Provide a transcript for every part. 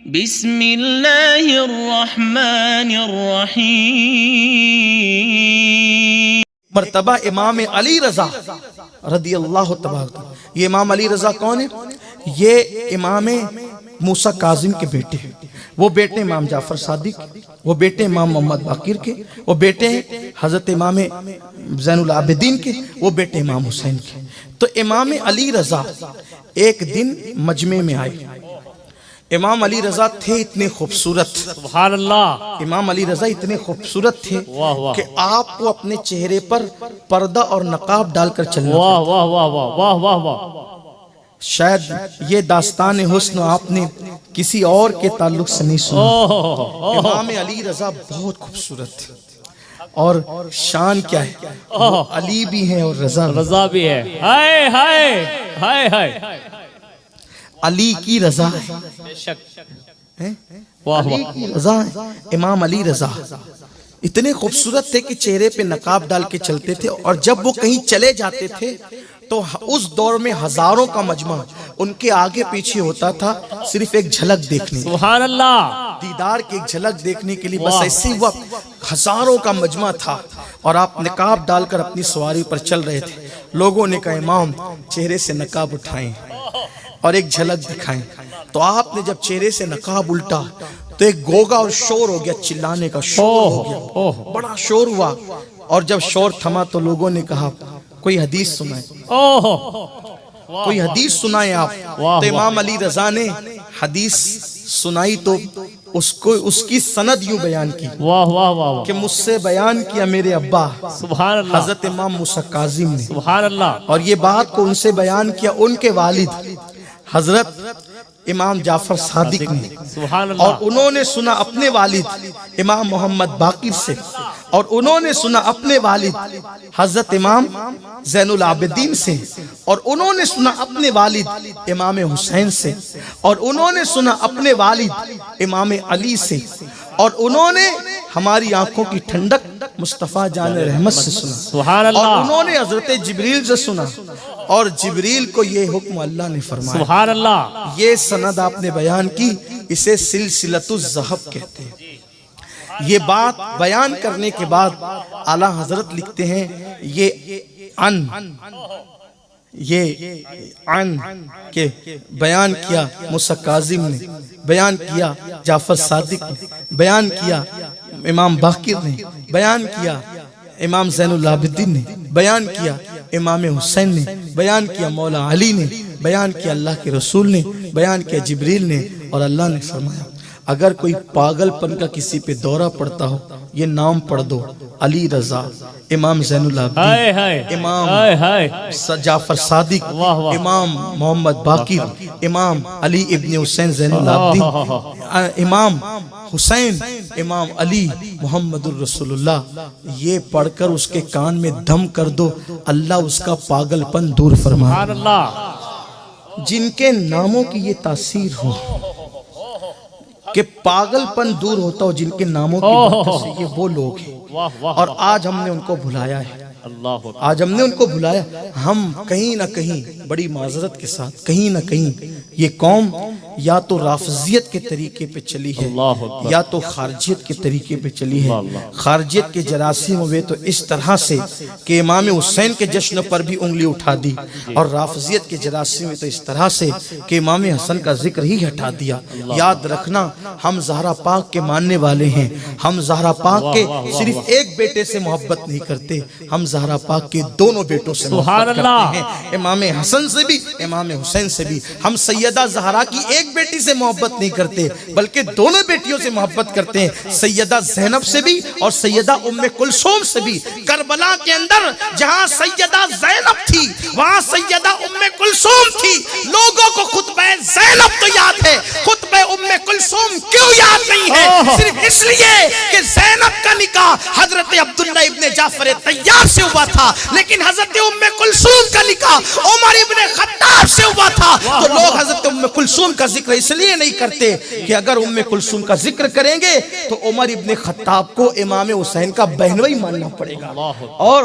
बिस्मिल्लाहिर्रहमानिर्रहीम। मर्तबा इमाम अली रजा रदी अल्लाह तबारक। ये इमाम अली रजा कौन है? ये इमाम मूसा काजिम के बेटे हैं। वो बेटे इमाम जाफर सादिक, वो बेटे इमाम मोहम्मद बाकिर के, वो बेटे हजरत इमाम ज़ैनुल आबिदीन के, वो बेटे इमाम हुसैन के। तो इमाम अली रजा एक दिन मजमे में आए। इमाम अली रजा थे इतने खूबसूरत, सुभान अल्लाह। इमाम अली रजा इतने खूबसूरत थे कि आपको अपने चेहरे पर पर्दा और नकाब डालकर चलना। वाह वाह वाह वाह वाह वाह वाह। शायद ये दास्तान हुस्न आपने किसी और के ताल्लुक से नहीं सुना। इमाम अली रजा बहुत खूबसूरत थे और शान क्या है, वो अली भी हैं और रजा भी है। हाय हाय हाय हाय। अली की रजा है, अली की रजा है। इमाम अली रजा इतने खूबसूरत थे कि चेहरे पे नकाब डाल के चलते थे और जब वो कहीं चले जाते थे तो उस दौर में हजारों का मजमा उनके आगे पीछे होता था, सिर्फ एक झलक देखने, सुभान अल्लाह, दीदार की एक झलक देखने के लिए। बस ऐसी वक्त हजारों का मजमा था और आप नकाब डालकर अपनी सवारी पर चल रहे थे। लोगों ने कहा इमाम चेहरे से नकाब उठाएं और एक झलक दिखाएं। तो आपने जब चेहरे से नकाब उल्टा तो एक गोगा और शोर हो गया, चिल्लाने का शोर हो गया, बड़ा शोर हुआ। और जब शोर थमा तो लोगों ने कहा कोई हदीस सुनाए, कोई हदीस सुनाए आप। तो इमाम अली रजा ने हदीस सुनाई तो उसको उसकी सनद यूं बयान की, वाह वाह वाह, कि मुझसे बयान किया मेरे अब्बा सुभान अल्लाह, हजरत इमाम मूसा काजिम ने, सुभान अल्लाह। और ये बात को उनसे बयान किया उनके वालिद हजरत इमाम जाफर सादिक ने, सुभान अल्लाह। और उन्होंने सुना अपने वालिद इमाम मोहम्मद बाकिर से, और उन्होंने सुना अपने वालिद हजरत इमाम ज़ैनुल आबिदीन से, और उन्होंने सुना अपने वालिद इमाम हुसैन से, और उन्होंने सुना अपने वालिद इमाम अली से, और उन्होंने हमारी आंखों की ठंडक मुस्तफ़ा जान रहमत से सुना, सुभान अल्लाह। और उन्होंने हजरत जिब्रील से सुना और जिब्रील को ये हुक्म अल्लाह ने फरमाया, सुभान अल्लाह। ये सनद आपने बयान की, इसे सिलसिलतुज़ ज़हब कहते हैं। ये बात बयान करने के बाद आला हजरत लिखते हैं ये अन के बयान किया मूसा काजिम ने, बयान किया जाफर सादिक ने, बयान किया इमाम बाकिर ने, बयान किया इमाम ज़ैनुल आबिदीन ने, बयान किया इमाम हुसैन ने, बयान किया मौला अली ने, बयान किया अल्लाह के रसूल ने, बयान किया जिब्रील ने। और अल्लाह ने फरमाया अगर कोई पागलपन का किसी पे दौरा पड़ता हो, ये नाम पढ़ दो, अली रजा, इमाम ज़ैनुल आबिदीन, इमाम जाफर सादिक, इमाम मोहम्मद बाकिर, इमाम अली इब्ने हुसैन ज़ैनुल आबिदीन, इमाम हुसैन, इमाम अली मोहम्मदुर रसूलुल्लाह। ये पढ़कर उसके कान में दम कर दो, अल्लाह उसका पागलपन दूर फरमाए। जिनके नामों की ये तासीर हो कि पागलपन दूर होता हो, जिनके नामों की बरकत से, ये वो लोग हैं। और आज हमने उनको भुलाया है, आज हमने उनको भुलाया। हम कहीं ना कहीं बड़ी माजरत के साथ, कहीं ना कहीं ये कौम या तो राफजियत के तरीके पे चली है या तो खारजियत के तरीके पे चली है। खारजियत के जरासीम हुए तो इस तरह से कि इमाम हुसैन के जश्न पर भी उंगली उठा दी, और राफजियत के जरासीम में तो इस तरह से कि इमाम हसन का जिक्र ही हटा दिया। याद रखना, हम ज़हरा पाक के मानने वाले हैं। हम ज़हरा पाक के सिर्फ एक बेटे से मोहब्बत नहीं करते, हम ज़हरा पाक के दोनों बेटों से मोहब्बत करते हैं, इमाम हसन से भी, इमाम हुसैन से भी। हम सैयदा ज़हरा की एक बेटी से मोहब्बत नहीं करते, बल्कि दोनों बेटियों से मोहब्बत करते हैं, सैयदा ज़ैनब से भी और सैयदा उम्मे कुलसूम से भी। करबला के अंदर जहां सैयदा ज़ैनब थी, वहां सैयदा उम्मे कुलसूम थी। लोगों को खुतबे ज़ैनब तो याद है, खुतबे उम्मे कुलसूम क्यों याद नहीं है? सिर्फ इसलिए कि ज़ैनब का निकाह हजरत अब्दुल्ला इब्ने जाफर तैयार से हुआ था, लेकिन हजरत उम्मे कुलसूम का निकाह उमर इब्ने खत्ताब से हुआ था। तो लोग हजरत उम्मे कुलसूम का जिक्र इसलिए नहीं करते कि अगर उम्मे कुलसूम का जिक्र करेंगे तो उमर इब्ने खत्ताब को इमाम हुसैन का बहनोई मानना पड़ेगा। और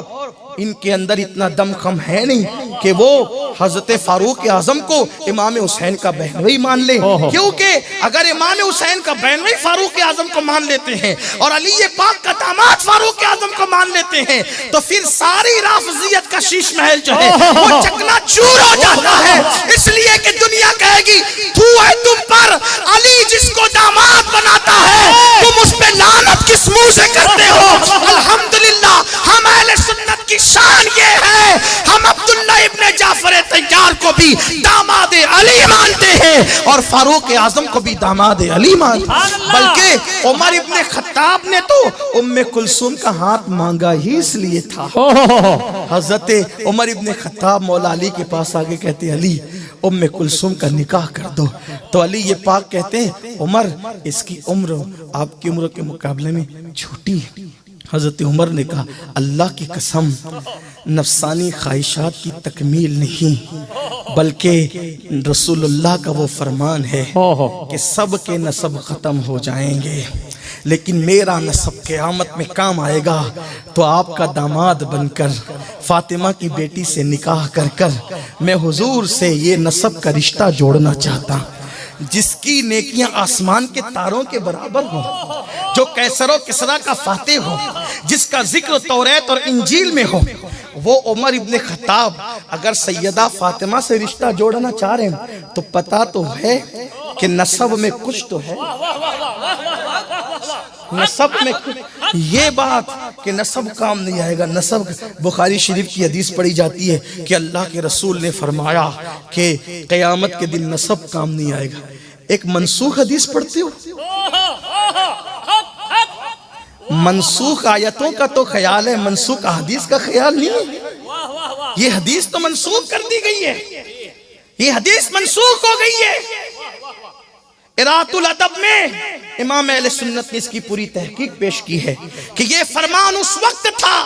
इनके अंदर इतना दमखम है नहीं कि वो हजरत फारूक आजम को इमाम हुसैन का बहनोई मान ले, क्योंकि अगर इमाम हुसैन का बहनोई फारूक आजम को मान लेते हैं और अली पाक का दामाद फारूक आजम को मान लेते हैं तो फिर सारी राफजियत का शीश महल जो है वो चकनाचूर हो जाता है। इसलिए कि दुनिया कहेगी तू है तुम पर, अली जिसको दामाद बनाता है तुम उस पे लानत किस मुंह से करते हो। अल्हम्दुलिल्लाह हम अहले सुन्नत की शान ये है, हम अब्दुल्ला इब्ने जाफर तैयार को भी दामाद अली मानते हैं और फारूक आजम को भी दामाद अली मानते, बल्कि उमर इब्ने खत्ताब ने तो उम्मे कुलसूम का हाथ मांगा ही इसलिए था। हजरत उमर इब्ने खत्ताब मौला अली के पास आगे कहते अली उम्मे कुलसूम का निकाह कर दो, तो अली ये पाक कहते हैं उमर इसकी उम्र आपकी उम्र के मुकाबले में छोटी है। हजरत उमर ने कहा अल्लाह की कसम नफसानी ख्वाहिशात की तकमील नहीं बल्कि रसूलुल्लाह का वो फरमान है कि सब के नसब ख़त्म हो जाएंगे लेकिन मेरा नसब क़यामत में काम आएगा। तो आपका दामाद बनकर फातिमा की बेटी से निकाह कर कर मैं हुजूर से ये नसब का रिश्ता जोड़ना चाहता, जिसकी नेकियां आसमान के तारों के बराबर हो, जो कैसरो किसरा का फातेह हो, जिसका जिक्र तौरात और इंजील में हो, वो उमर इब्ने खत्ताब अगर सैयदा फातिमा से रिश्ता जोड़ना चाह रहे हैं तो पता तो है कि नसब में कुछ तो है, नसब में ये बात कि नसब काम नहीं आएगा। नसब बुखारी शरीफ की हदीस पढ़ी जाती है कि अल्लाह के रसूल ने फरमाया कि क़यामत के दिन नसब काम नहीं आएगा। एक मनसूख हदीस पढ़ते हो, मनसूख आयतों का तो ख्याल है, मनसूख हदीस का ख्याल नहीं है। ये हदीस तो मनसूख कर दी गई है, ये हदीस मनसूख हो गई है। इरातुल अदब में इमाम अहले सुन्नत ने इसकी पूरी तहकीक पेश की है कि ये फरमान उस वक्त था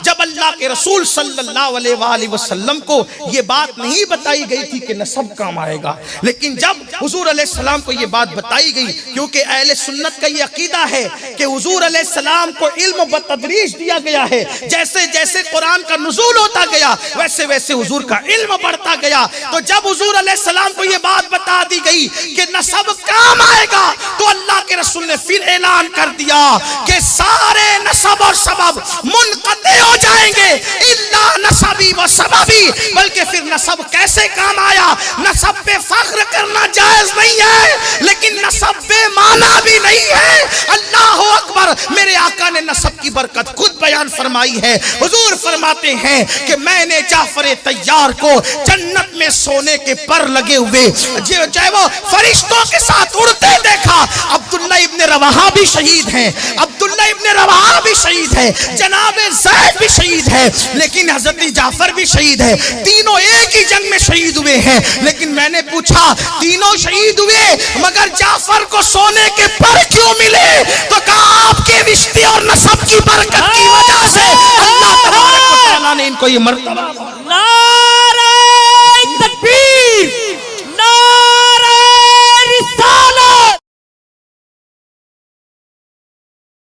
जब अल्लाह के रसूल सल्लल्लाहु अलैहि वसल्लम को ये बात नहीं बताई गई थी कि नसब काम आएगा, लेकिन जब हुजूर अलैहिस्सलाम को ये बात बताई गई, क्योंकि अहले सुन्नत का ये अकीदा है कि हुजूर अलैहिस्सलाम को इल्म बतदरीज दिया गया है, जैसे जैसे कुरान का नुज़ूल होता गया वैसे वैसे हुजूर का इल्म बढ़ता गया। तो जब हुजूर अलैहिस्सलाम को ये बात बता दी गई कि नसब काम आएगा तो अल्लाह के रसूल ने फिर ऐलान कर दिया कि सारे नसब और सबब मुनक़ते हो जाएंगे इल्ला नसबी व सबबी। बल्कि फिर नसब कैसे काम आया, नसब पे फख्र करना जायज नहीं है लेकिन नसब बेमाना भी नहीं है। अल्लाह अकबर, मेरे आका ने नसब की बरकत खुद बयान फरमाई है। हुजूर फरमाते हैं कि मैंने जाफर तैयार को जन्नत में सोने के पर लगे हुए चाहे वो फरिश्तों के साथ उड़ते देखा। अब्दुल्ला इब्ने रवाहा भी शहीद हैं, अब्दुल्ला इब्ने रवाहा भी शहीद है, जनाब ज़ैद भी शहीद है, लेकिन हजरत जाफर भी शहीद है। तीनों एक ही जंग में शहीद हुए हैं। लेकिन मैंने पूछा तीनों शहीद हुए मगर जाफर को सोने के पर क्यों मिले? तो कहा आपके रिश्ते और नसब की बरकत की वजह से अल्लाह तबारक व तआला ने इनको ये मर्तबा